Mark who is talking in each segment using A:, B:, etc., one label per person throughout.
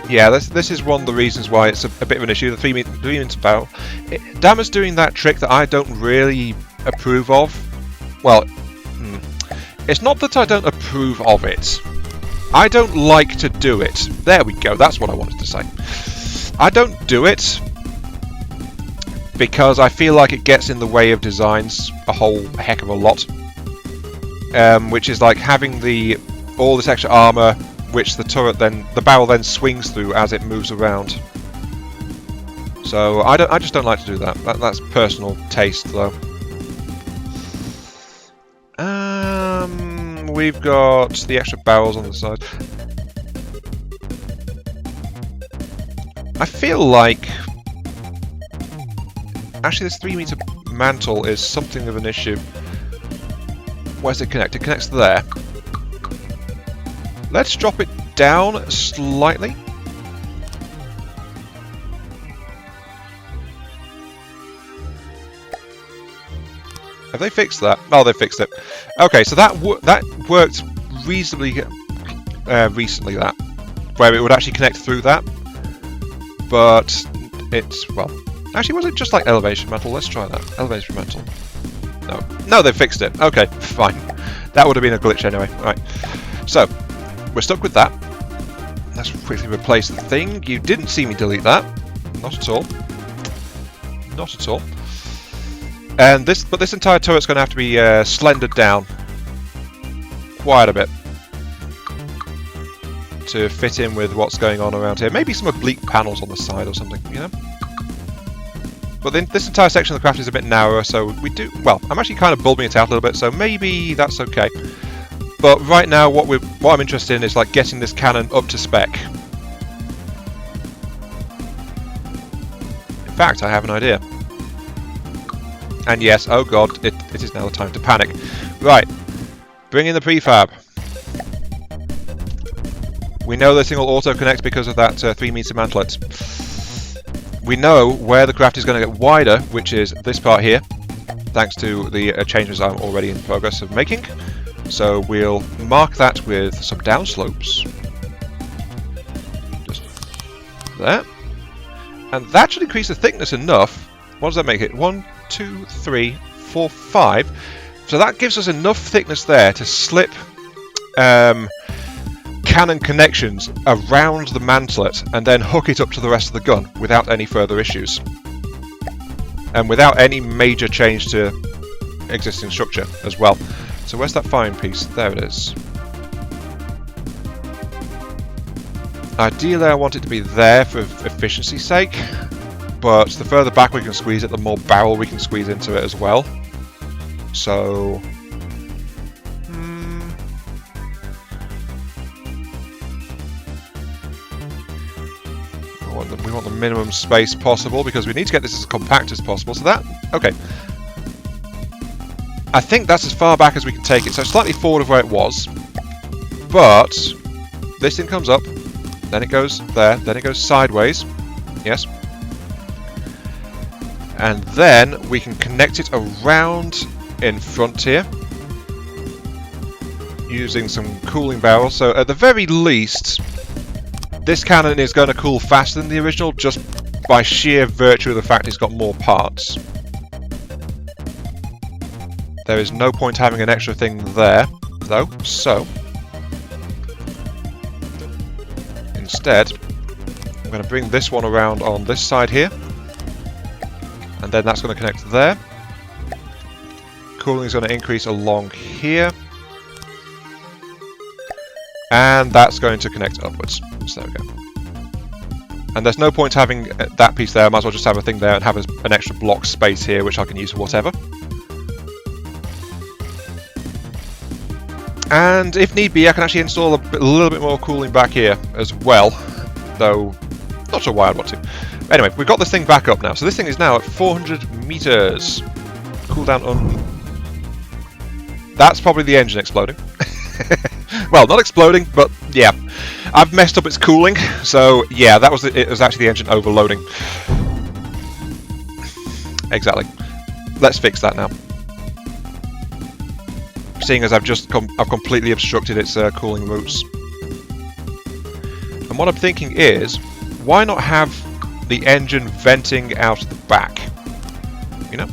A: Yeah, this is one of the reasons why it's a bit of an issue. The 3 meter barrel. Dama's doing that trick that I don't really approve of. Well, it's not that I don't approve of it. I don't like to do it. There we go, that's what I wanted to say. I don't do it because I feel like it gets in the way of designs a whole heck of a lot. Which is like having all this extra armor, which the barrel then swings through as it moves around. So I just don't like to do that. That's personal taste, though. We've got the extra barrels on the side. I feel like actually this 3 meter mantle is something of an issue. Where's it connect? It connects there. Let's drop it down slightly. Have they fixed that? Oh, they fixed it. Okay, so that worked reasonably recently, where it would actually connect through that. But it's, well, actually, was it just like elevation mantle? Let's try that. Elevation mantle. No, they fixed it. Okay, fine. That would have been a glitch anyway. Right. So, we're stuck with that. Let's quickly replace the thing. You didn't see me delete that. Not at all. Not at all. And this entire turret's going to have to be slendered down quite a bit to fit in with what's going on around here. Maybe some oblique panels on the side or something, you know? But then this entire section of the craft is a bit narrower, so we do... Well, I'm actually kind of bulbing it out a little bit, so maybe that's okay. But right now, what I'm interested in is like getting this cannon up to spec. In fact, I have an idea. And yes, oh god, it is now the time to panic. Right, bring in the prefab. We know this thing will auto-connect because of that 3 meter mantlet. We know where the craft is going to get wider, which is this part here, thanks to the changes I'm already in progress of making. So we'll mark that with some downslopes. Just there. And that should increase the thickness enough. What does that make it? 1, 2, 3, 4, 5. So that gives us enough thickness there to slip cannon connections around the mantlet and then hook it up to the rest of the gun without any further issues. And without any major change to existing structure as well. So where's that firing piece? There it is. Ideally I want it to be there for efficiency's sake. But the further back we can squeeze it, the more barrel we can squeeze into it as well. So... we want the minimum space possible because we need to get this as compact as possible. So that... okay. I think that's as far back as we can take it. So slightly forward of where it was. But this thing comes up. Then it goes there. Then it goes sideways. Yes. And then we can connect it around in front here using some cooling barrels. So at the very least, this cannon is going to cool faster than the original just by sheer virtue of the fact it's got more parts. There is no point having an extra thing there, though, so instead I'm going to bring this one around on this side here. And then that's going to connect there. Cooling is going to increase along here. And that's going to connect upwards. So there we go. And there's no point having that piece there. I might as well just have a thing there and have an extra block space here, which I can use for whatever. And if need be, I can actually install a little bit more cooling back here as well. Though, not sure why I'd want to. Anyway, we've got this thing back up now. So this thing is now at 400 meters. Cooldown on... That's probably the engine exploding. Well, not exploding, but yeah. I've messed up its cooling, so yeah, it was actually the engine overloading. Exactly. Let's fix that now. Seeing as I've completely obstructed its cooling routes. And what I'm thinking is, why not have the engine venting out the back? You know?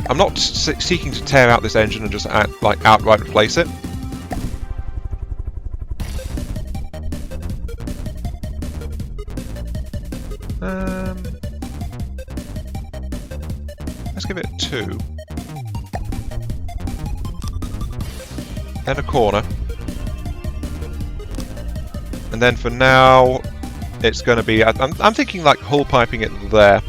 A: I'm not seeking to tear out this engine and just outright replace it. Let's give it a 2. Then a corner. And then for now, it's going to be... I'm thinking like hull piping it there.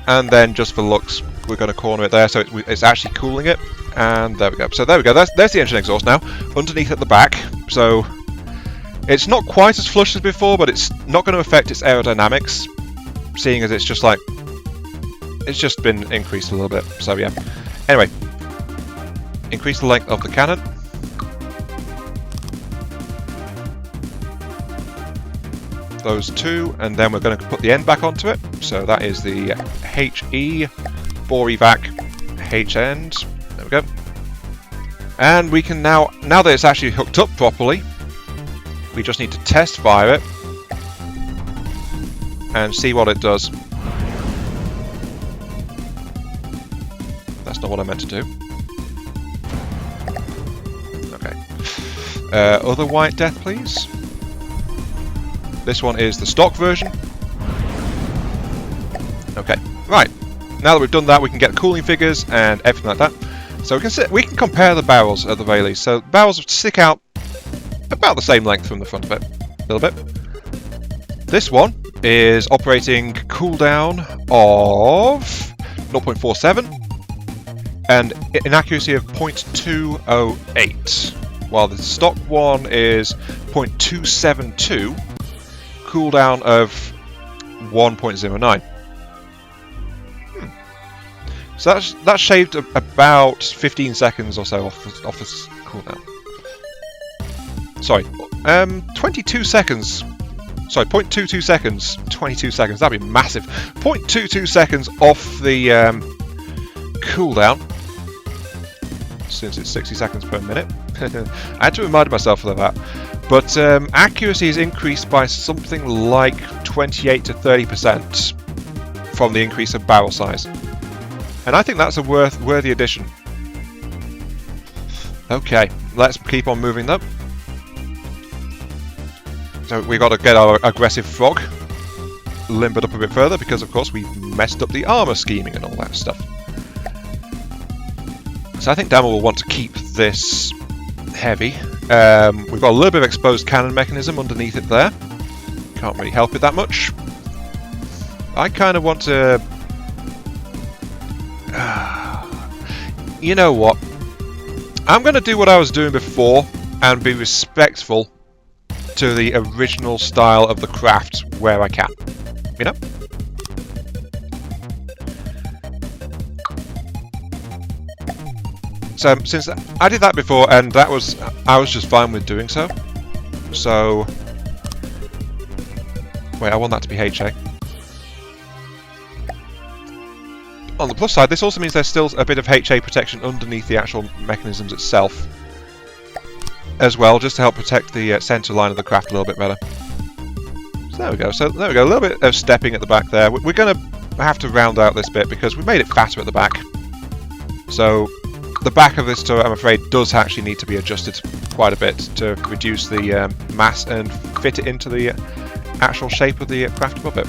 A: And then just for looks, we're going to corner it there so it's actually cooling it. And there we go. So there we go. There's the engine exhaust now, underneath at the back. So it's not quite as flush as before, but it's not going to affect its aerodynamics, seeing as it's just like... It's just been increased a little bit. So yeah. Anyway, increase the length of the cannon. Those 2, and then we're going to put the end back onto it. So that is the HE, bore evac, H end. There we go. And we can now that it's actually hooked up properly, we just need to test fire it and see what it does. That's not what I meant to do. Okay. Other White Death, please. This one is the stock version. Okay, right. Now that we've done that, we can get cooling figures and everything like that. So we can compare the barrels at the very least. So barrels stick out about the same length from the front of it, a little bit. This one is operating cooldown of 0.47 and an accuracy of 0.208, while the stock one is 0.272. Cooldown of 1.09. So that's shaved about 15 seconds or so off this cooldown. Sorry, 22 seconds. Sorry, 0.22 seconds. 22 seconds. That'd be massive. 0.22 seconds off the cooldown. Since it's 60 seconds per minute. I had to remind myself of that. But accuracy is increased by something like 28 to 30% from the increase of barrel size. And I think that's a worthy addition. Okay, let's keep on moving them. So we've got to get our aggressive frog limbered up a bit further because, of course, we've messed up the armour scheming and all that stuff. So I think Damaddok will want to keep this heavy. We've got a little bit of exposed cannon mechanism underneath it there. Can't really help it that much. I kind of want to... you know what? I'm going to do what I was doing before and be respectful to the original style of the craft where I can. You know? So since I did that before, and I was just fine with doing so. So wait, I want that to be HA. On the plus side, this also means there's still a bit of HA protection underneath the actual mechanisms itself, as well, just to help protect the centre line of the craft a little bit better. So there we go. So there we go. A little bit of stepping at the back there. We're going to have to round out this bit because we made it fatter at the back. So the back of this turret, I'm afraid, does actually need to be adjusted quite a bit to reduce the mass and fit it into the actual shape of the craft above it.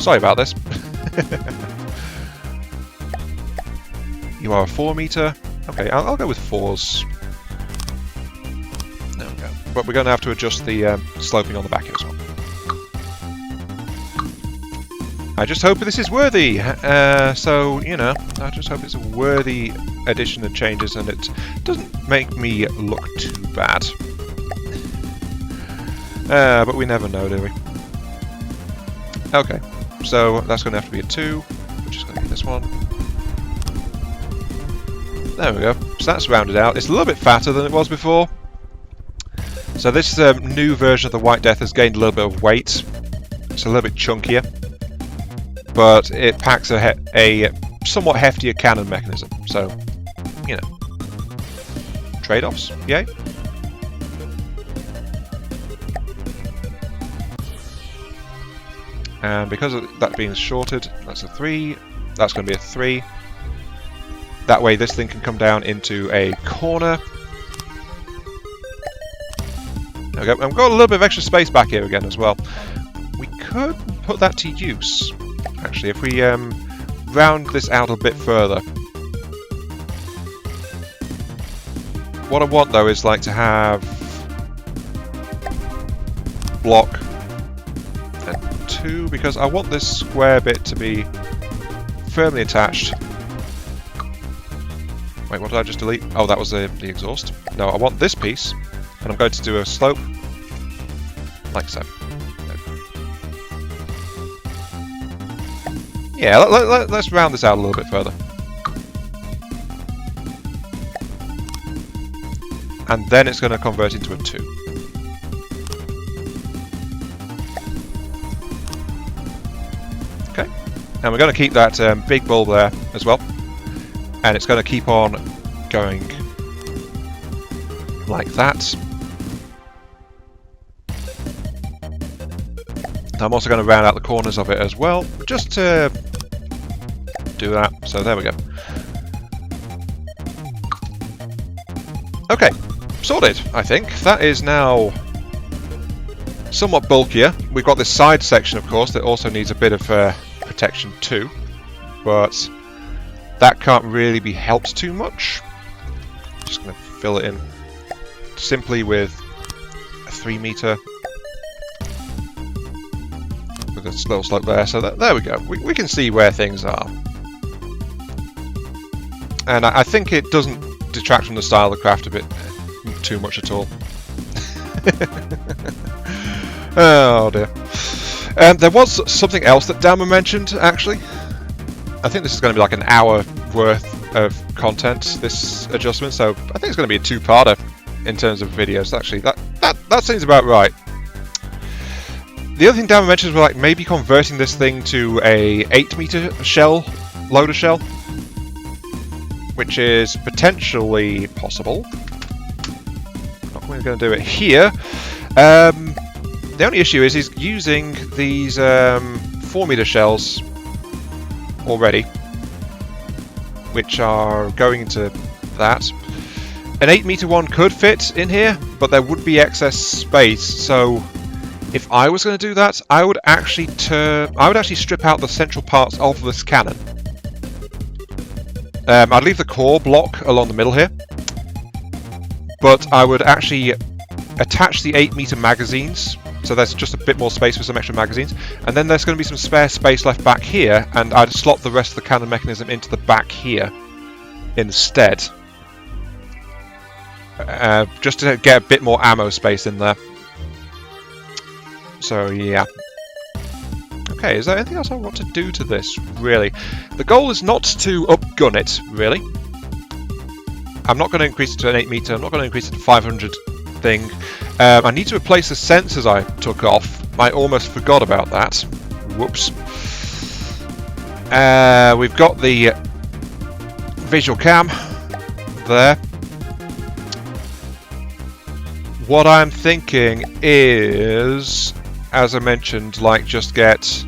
A: Sorry about this. You are a 4 meter. Okay, I'll go with 4s. There we go. But we're going to have to adjust the sloping on the back here as well. I just hope this is worthy. So, you know, I just hope it's a worthy addition and changes and it doesn't make me look too bad. But we never know, do we? Okay, so that's going to have to be a 2, which is going to be this one. There we go. So that's rounded out. It's a little bit fatter than it was before. So this new version of the White Death has gained a little bit of weight. It's a little bit chunkier. But it packs a somewhat heftier cannon mechanism. So, you know, trade-offs, yay. And because of that being shorted, that's a 3. That's going to be a 3. That way this thing can come down into a corner. There we go. And we've got a little bit of extra space back here again as well. We could put that to use, actually, if we round this out a bit further. What I want, though, is like to have block and 2, because I want this square bit to be firmly attached. Wait, what did I just delete? Oh, that was the exhaust. No, I want this piece, and I'm going to do a slope like so. Yeah, let's round this out a little bit further. And then it's going to convert into a 2. Okay, and we're going to keep that big bulb there as well. And it's going to keep on going like that. I'm also going to round out the corners of it as well, just to do that. So there we go. Okay, sorted, I think. That is now somewhat bulkier. We've got this side section, of course, that also needs a bit of protection too. But that can't really be helped too much. Just going to fill it in simply with a 3 meter with a little slope there. So there we go. We can see where things are. And I think it doesn't detract from the style of the craft a bit too much at all. Oh dear. There was something else that Dama mentioned, actually. I think this is going to be like an hour worth of content, this adjustment, so I think it's going to be a 2-parter in terms of videos. Actually, that seems about right. The other thing Dama mentioned was like maybe converting this thing to a 8 meter shell, loader shell, which is potentially possible. Not really going to do it here. The only issue is he's using these 4 meter shells already, which are going into that. An 8 meter one could fit in here, but there would be excess space. So if I was going to do that, I would actually strip out the central parts of this cannon. I'd leave the core block along the middle here, but I would actually attach the 8 meter magazines. So there's just a bit more space for some extra magazines, and then there's going to be some spare space left back here, and I'd slot the rest of the cannon mechanism into the back here instead, just to get a bit more ammo space in there. So yeah. Okay, is there anything else I want to do to this, really? The goal is not to upgun it, really. I'm not going to increase it to an 8 meter, I'm not going to increase it to 500 thing. I need to replace the sensors I took off. I almost forgot about that. Whoops. We've got the visual cam there. What I'm thinking is, as I mentioned, like just get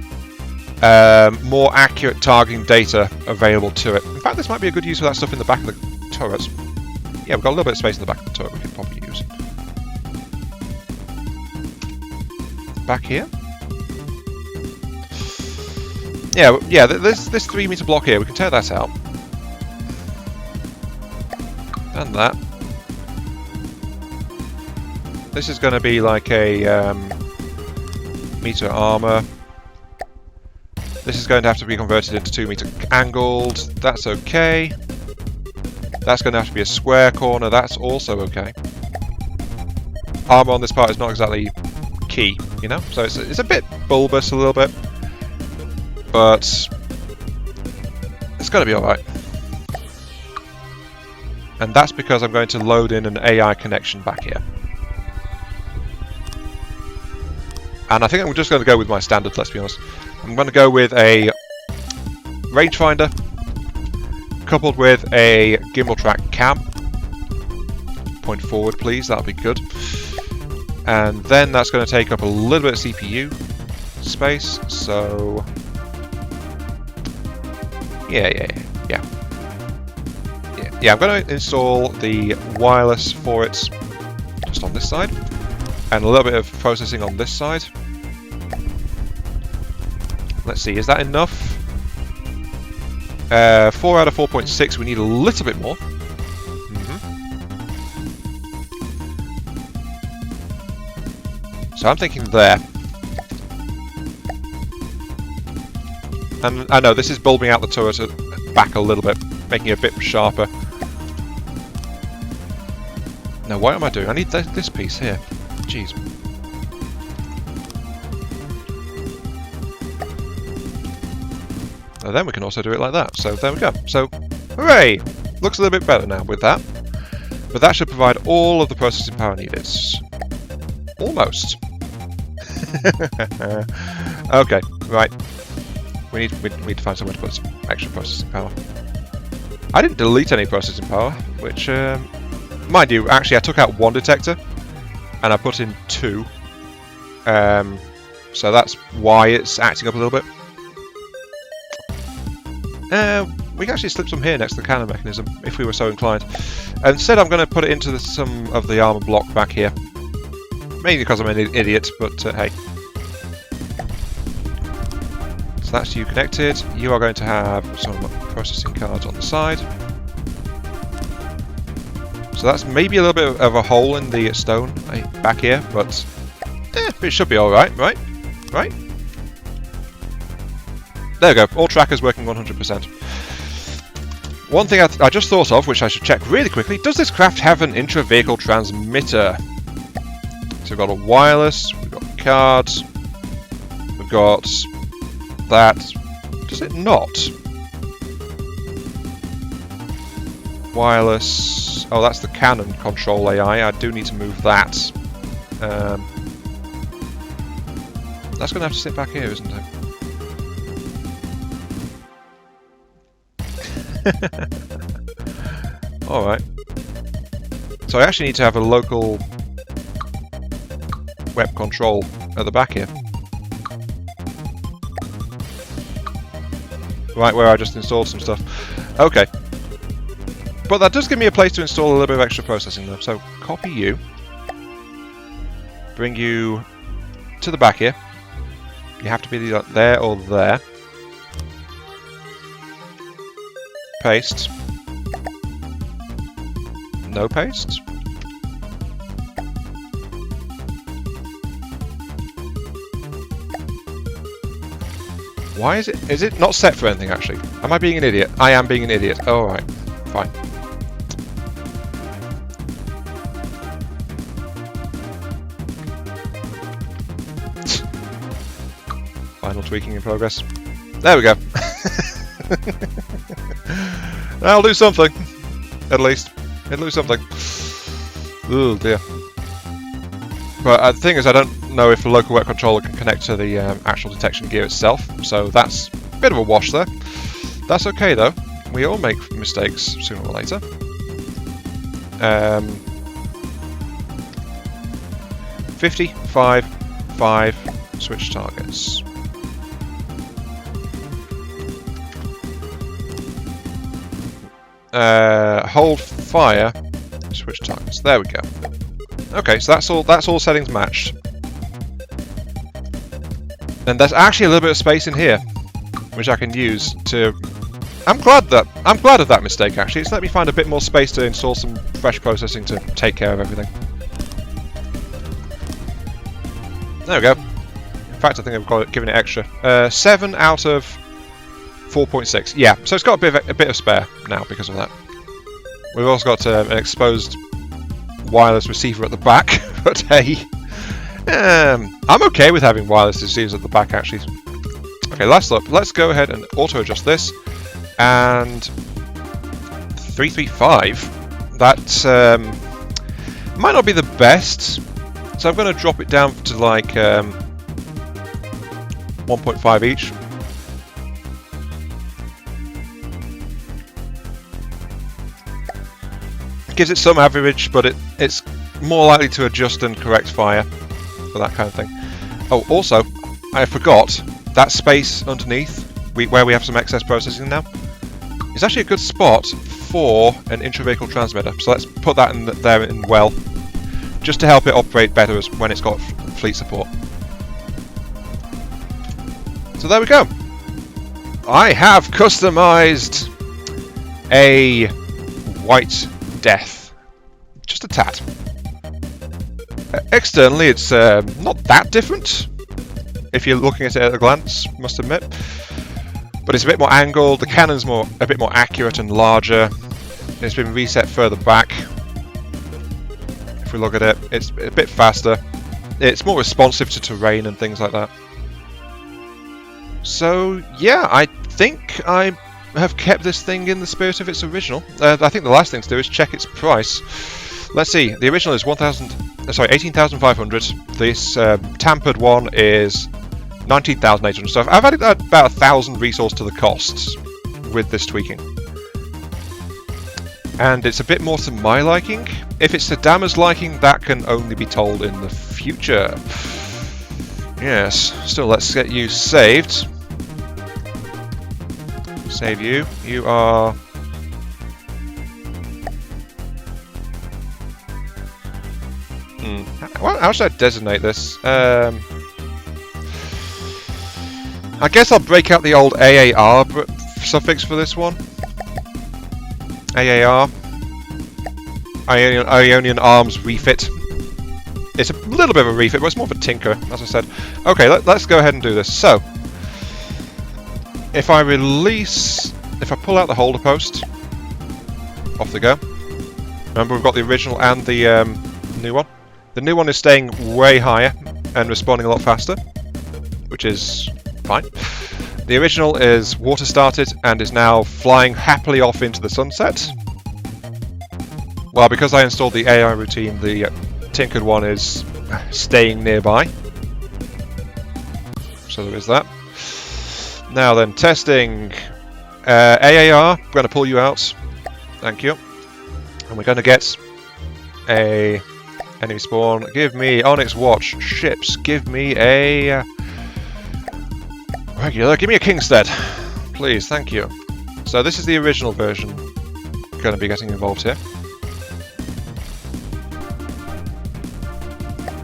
A: more accurate targeting data available to it. In fact, this might be a good use for that stuff in the back of the turrets. Yeah, we've got a little bit of space in the back of the turret we can probably use. Back here? Yeah, this 3 meter block here, we can tear that out. And that. This is going to be like a meter armor. This is going to have to be converted into 2 meter angled. That's okay. That's going to have to be a square corner. That's also okay. Armor on this part is not exactly key, you know? So it's a bit bulbous a little bit. But it's going to be alright. And that's because I'm going to load in an AI connection back here. And I think I'm just going to go with my standard, let's be honest. I'm going to go with a rangefinder coupled with a gimbal track cam. Point forward, please. That'll be good. And then that's going to take up a little bit of CPU space. So yeah. I'm going to install the wireless for it just on this side, and a little bit of processing on this side. Let's see, is that enough? 4 out of 4.6. We need a little bit more. So I'm thinking there. And I know this is bulbing out the turret back a little bit, making it a bit sharper. Now, what am I doing? I need this piece here. Jeez. And then we can also do it like that. So there we go. So, hooray! Looks a little bit better now with that. But that should provide all of the processing power needed. Almost. Okay, right. We need to find somewhere to put some extra processing power. I didn't delete any processing power, which, mind you, actually I took out one detector and I put in 2. So that's why it's acting up a little bit. We can actually slip some here next to the cannon mechanism, if we were so inclined. Instead, I'm going to put it into some of the armor block back here. Mainly because I'm an idiot, but hey. So that's you connected. You are going to have some processing cards on the side. So that's maybe a little bit of a hole in the stone back here, but it should be alright, right? Right? There we go, all trackers working 100%. One thing I just thought of, which I should check really quickly, does this craft have an intra-vehicle transmitter? So we've got a wireless, we've got cards, we've got that. Does it not? Wireless. Oh, that's the cannon control AI. I do need to move that. That's going to have to sit back here, isn't it? Alright. So I actually need to have a local web control at the back here. Right where I just installed some stuff. Okay. But that does give me a place to install a little bit of extra processing though. So copy you. Bring you to the back here. You have to be there or there. Paste. No paste. Why is it not set for anything actually? Am I being an idiot? I am being an idiot. Oh, alright. Fine. Final tweaking in progress. There we go. I'll do something. At least. It'll do something. Oh dear. But the thing is, I don't know if the local web controller can connect to the actual detection gear itself, so that's a bit of a wash there. That's okay though. We all make mistakes sooner or later. 55, 5, switch targets. Hold fire, switch targets. There we go. Okay, so that's all settings matched. And there's actually a little bit of space in here, which I can use to. I'm glad of that mistake actually. It's let me find a bit more space to install some fresh processing to take care of everything. There we go. In fact, I think I've given it extra. 7 out of 4.6. Yeah, so it's got a bit of spare now because of that. We've also got an exposed wireless receiver at the back, but hey, I'm okay with having wireless receivers at the back actually. Okay, last up, let's go ahead and auto adjust this, and 335. That might not be the best, so I'm going to drop it down to like 1.5 each. Gives it some average, but it's more likely to adjust and correct fire for that kind of thing. Oh, also, I forgot that space underneath where we have some excess processing now is actually a good spot for an intra-vehicle transmitter. So let's put that in there in well, just to help it operate better when it's got fleet support. So there we go. I have customized a white death, just a tad. Externally, it's not that different if you're looking at it at a glance, must admit. But it's a bit more angled. The cannon's a bit more accurate and larger. It's been reset further back. If we look at it, it's a bit faster. It's more responsive to terrain and things like that. So yeah, I think I have kept this thing in the spirit of its original. I think the last thing to do is check its price. Let's see. The original is 18,500. This tampered one is 19,800 stuff. I've added about 1,000 resource to the costs with this tweaking. And it's a bit more to my liking. If it's to Dama's liking, that can only be told in the future. Yes. Still, let's get you saved. Save you. You are... How should I designate this? I guess I'll break out the old AAR suffix for this one. AAR. Ionian Arms Refit. It's a little bit of a refit, but it's more of a tinker, as I said. Okay, let's go ahead and do this. So, if I pull out the holder post, off they go. Remember, we've got the original and the new one. The new one is staying way higher and responding a lot faster, which is fine. The original is water started and is now flying happily off into the sunset. Well, because I installed the AI routine, the tinkered one is staying nearby. So there is that. Now then, testing. AAR, I'm going to pull you out. Thank you. And we're going to get a enemy spawn. Give me Onyx Watch ships. Give me a regular. Give me a Kingstead, please. Thank you. So this is the original version. Going to be getting involved here.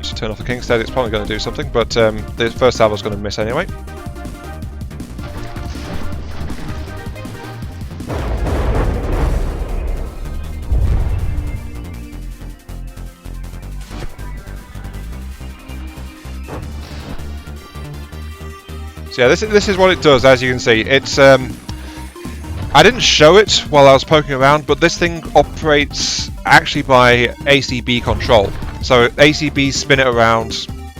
A: Just turn off the Kingstead. It's probably going to do something, but the first salvo's going to miss anyway. So yeah, this is what it does. As you can see, it's I didn't show it while I was poking around, but this thing operates actually by ACB control. So ACBs spin it around,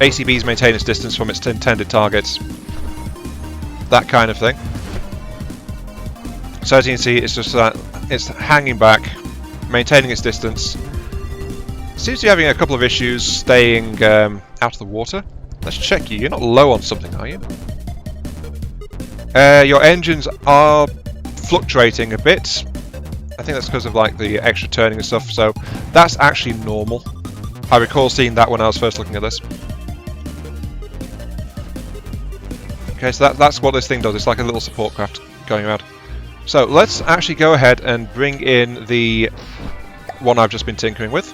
A: ACBs maintain its distance from its intended targets, that kind of thing. So as you can see, it's just that it's hanging back, maintaining its distance. Seems to be having a couple of issues staying out of the water. Let's check you. You're not low on something, are you? Your engines are fluctuating a bit. I think that's because of like the extra turning and stuff, so that's actually normal. I recall seeing that when I was first looking at this. Okay, so that's what this thing does. It's like a little support craft going around. So let's actually go ahead and bring in the one I've just been tinkering with.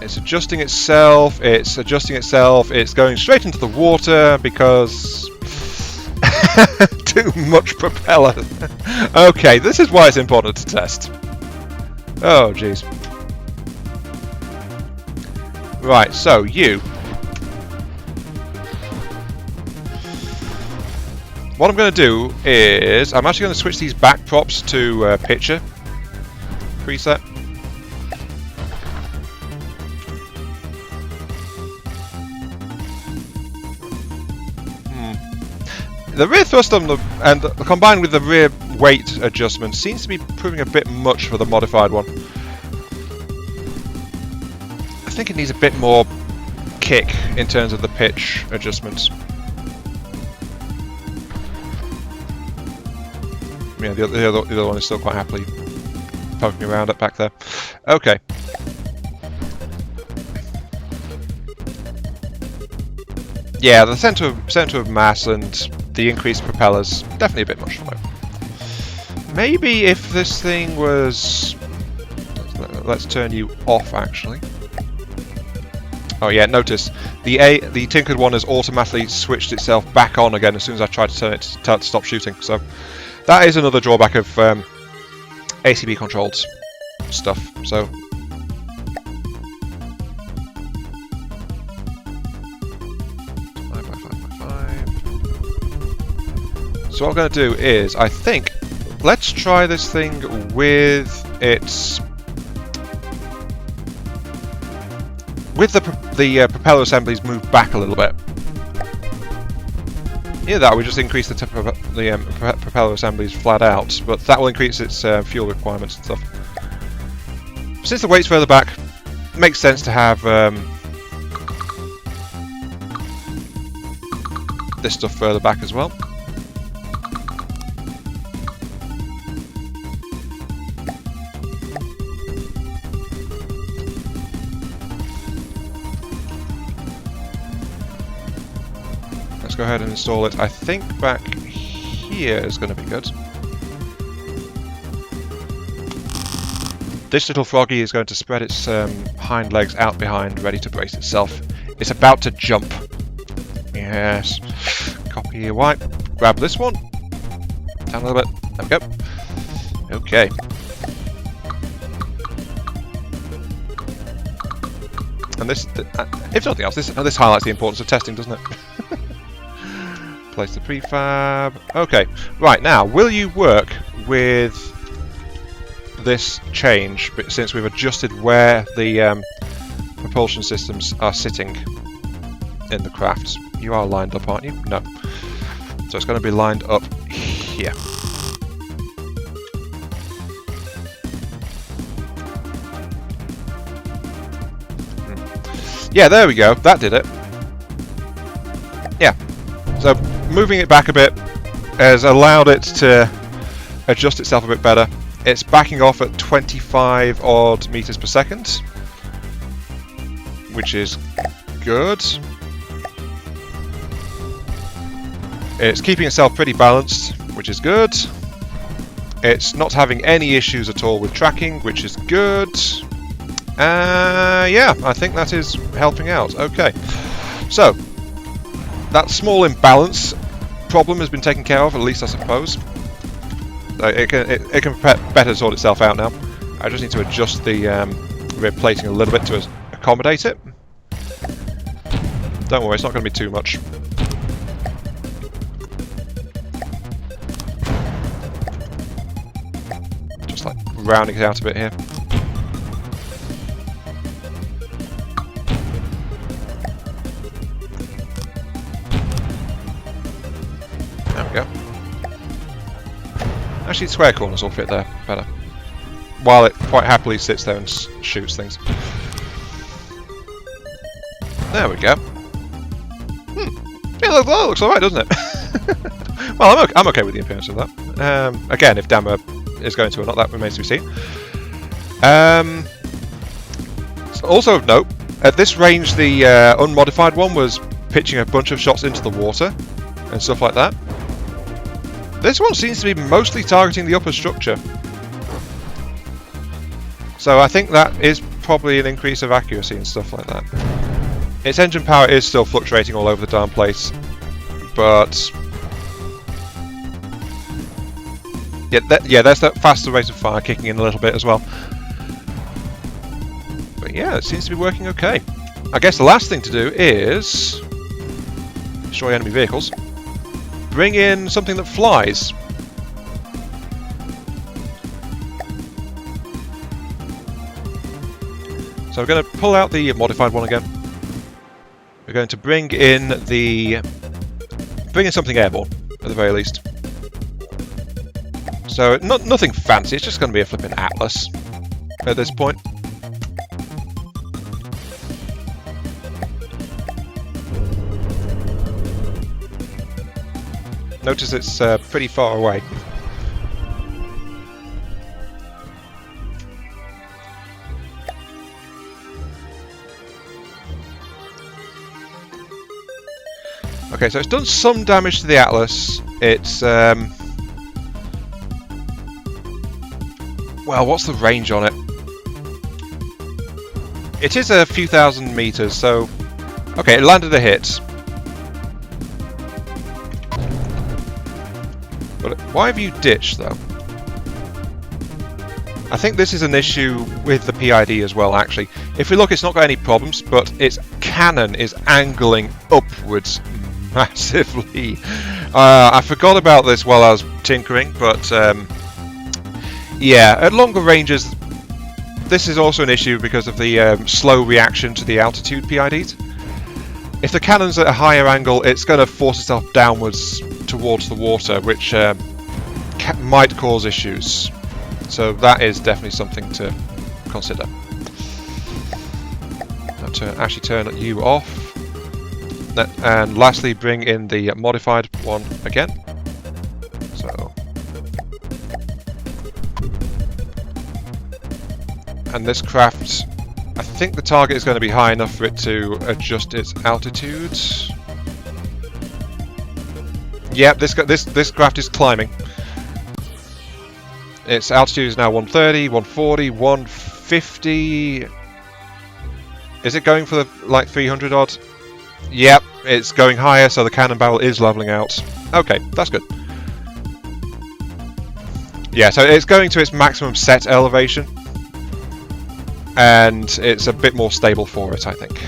A: It's adjusting itself, it's going straight into the water because... too much propeller. Okay, this is why it's important to test. Oh, jeez. Right, so you... What I'm going to do is... I'm actually going to switch these back props to picture preset. The rear thrust on and combined with the rear weight adjustment seems to be proving a bit much for the modified one. I think it needs a bit more kick in terms of the pitch adjustments. Yeah, the other one is still quite happily poking around up back there. Okay. Yeah, the center of mass and the increased propellers, definitely a bit much for it. Maybe if this thing was... Let's turn you off, actually. Oh yeah, notice the tinkered one has automatically switched itself back on again as soon as I try to turn it to stop shooting. So that is another drawback of ACB controlled stuff. So so what I'm going to do is, I think, let's try this thing with its... With the propeller assemblies moved back a little bit. Either that, we just increase the propeller assemblies flat out, but that will increase its fuel requirements and stuff. Since the weight's further back, it makes sense to have this stuff further back as well. Let's go ahead and install it. I think back here is going to be good. This little froggy is going to spread its hind legs out behind, ready to brace itself. It's about to jump. Yes. Copy your wipe. Grab this one. Down a little bit. There we go. Okay. And this, if nothing else, this highlights the importance of testing, doesn't it? Place the prefab. Okay, right, now, will you work with this change, since we've adjusted where the propulsion systems are sitting in the craft? You are lined up, aren't you? No. So it's going to be lined up here. Yeah, there we go. That did it. Yeah. So moving it back a bit has allowed it to adjust itself a bit better. It's backing off at 25 odd meters per second, which is good. It's keeping itself pretty balanced, which is good. It's not having any issues at all with tracking, which is good. Yeah, I think that is helping out. Okay, so that small imbalance problem has been taken care of, at least I suppose. It can better sort itself out now. I just need to adjust the rear plating a little bit to accommodate it. Don't worry, it's not going to be too much. Just like rounding it out a bit here. There we go. Actually, square corners will fit there better. While it quite happily sits there and shoots things. There we go. Yeah, that looks alright, doesn't it? Well, I'm okay with the appearance of that. Again, if Dama is going to or not, that remains to be seen. Also of note, at this range, the unmodified one was pitching a bunch of shots into the water and stuff like that. This one seems to be mostly targeting the upper structure. So I think that is probably an increase of accuracy and stuff like that. Its engine power is still fluctuating all over the darn place, but yeah, there's that faster rate of fire kicking in a little bit as well. But yeah, it seems to be working okay. I guess the last thing to do is destroy enemy vehicles. Bring in something that flies. So we're going to pull out the modified one again. We're going to bring in something airborne at the very least. So nothing fancy. It's just going to be a flipping Atlas at this point. Notice it's pretty far away. Okay, so it's done some damage to the Atlas. It's well, what's the range on it? It is a few thousand meters, so okay, it landed a hit. But why have you ditched, though? I think this is an issue with the PID as well, actually. If we look, it's not got any problems, but its cannon is angling upwards massively. I forgot about this while I was tinkering, but yeah, at longer ranges, this is also an issue because of the slow reaction to the altitude PIDs. If the cannon's at a higher angle, it's going to force itself downwards towards the water, which might cause issues. So that is definitely something to consider. Now to actually turn you off. And lastly, bring in the modified one again. So, and this craft, I think the target is going to be high enough for it to adjust its altitude. Yep, this craft is climbing. Its altitude is now 130, 140, 150. Is it going for the, like 300 odd? Yep, it's going higher, so the cannon barrel is leveling out. Okay, that's good. Yeah, so it's going to its maximum set elevation, and it's a bit more stable for it, I think.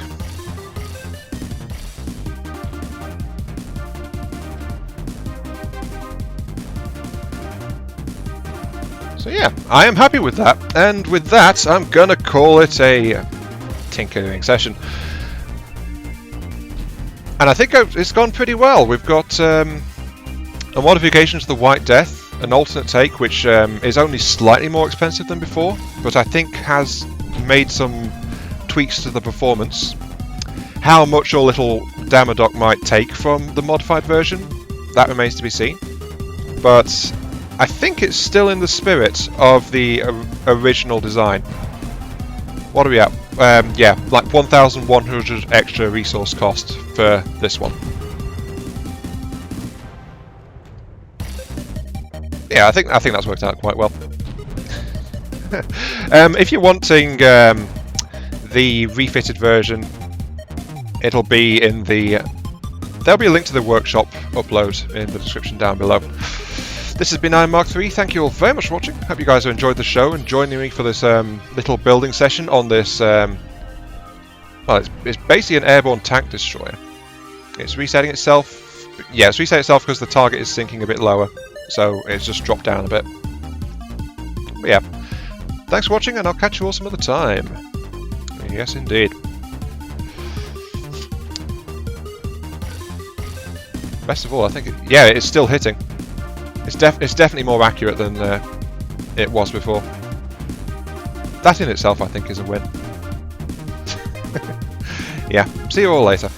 A: So yeah, I am happy with that, and with that, I'm gonna call it a tinkering session. And I think it's gone pretty well. We've got a modification to the White Death, an alternate take, which is only slightly more expensive than before, but I think has made some tweaks to the performance. How much or little Damaddok might take from the modified version, that remains to be seen. But I think it's still in the spirit of the original design. What are we at? Yeah, like 1,100 extra resource cost for this one. Yeah, I think that's worked out quite well. If you're wanting the refitted version, it'll be in the. There'll be a link to the workshop upload in the description down below. This has been Iron Mark III. Thank you all very much for watching. Hope you guys have enjoyed the show and joining me for this little building session on this. Well, it's basically an airborne tank destroyer. It's resetting itself. Yeah, it's resetting itself because the target is sinking a bit lower, so it's just dropped down a bit. But yeah, thanks for watching, and I'll catch you all some other time. Yes, indeed. Best of all, I think, yeah, it's still hitting. It's definitely more accurate than it was before. That in itself, I think, is a win. Yeah, see you all later.